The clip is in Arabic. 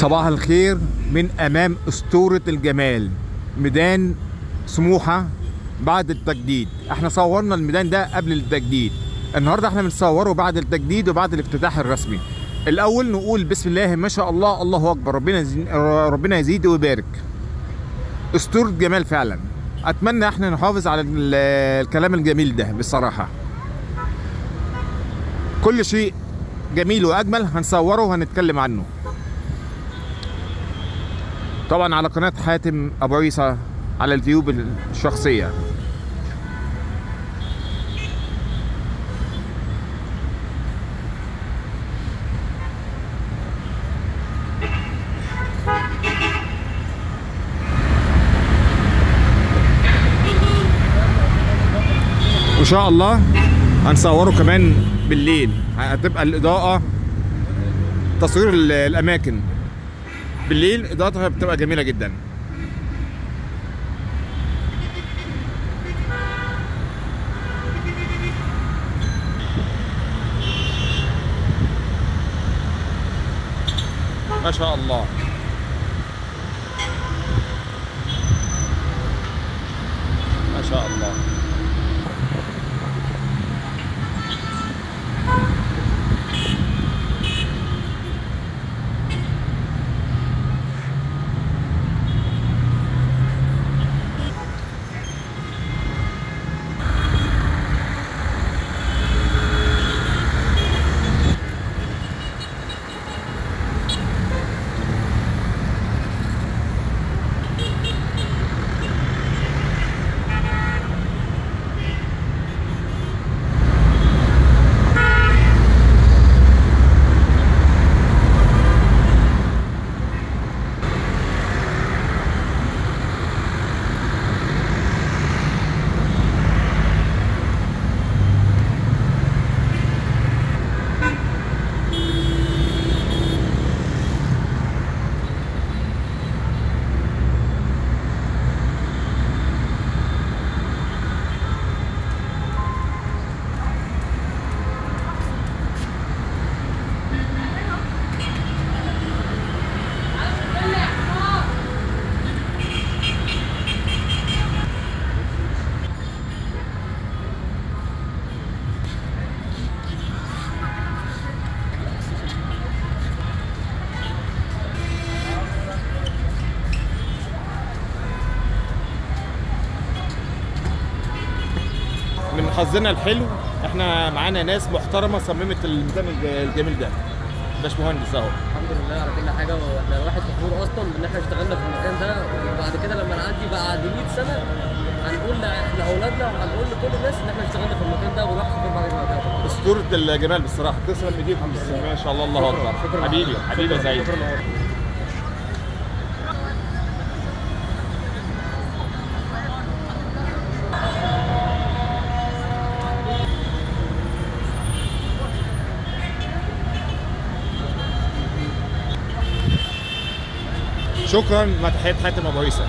صباح الخير من امام اسطورة الجمال، ميدان سموحة بعد التجديد. احنا صورنا الميدان ده قبل التجديد، النهارده احنا بنصوره بعد التجديد وبعد الافتتاح الرسمي. الاول نقول بسم الله ما شاء الله، الله اكبر، ربنا يزيد ويبارك. اسطورة جمال فعلا. اتمنى احنا نحافظ على الكلام الجميل ده. بصراحة كل شيء جميل واجمل هنصوره وهنتكلم عنه طبعا على قناة حاتم ابو عيسى على اليوتيوب الشخصية. وان شاء الله هنصوره كمان بالليل، هتبقى الاضاءة تصوير الاماكن بالليل اضاءتها بتبقى جميلة جدا. ما شاء الله. ما شاء الله. من حظنا الحلو احنا معانا ناس محترمه صممت الميدان الجميل ده. باشمهندس اهو. الحمد لله على كل حاجه، واحنا الواحد فخور اصلا ان احنا اشتغلنا في المكان ده، وبعد كده لما نعدي بعد 100 سنه هنقول لاولادنا وهنقول لكل الناس ان احنا اشتغلنا في المكان ده والواحد فخور بعد المكان ده. اسطوره الجمال بصراحه، تسلم ايديكم. ما شاء الله، الله اكبر. حبيبي حبيبي يا سعيد. شكرا. مع تحيات حاتم ابو عيسى.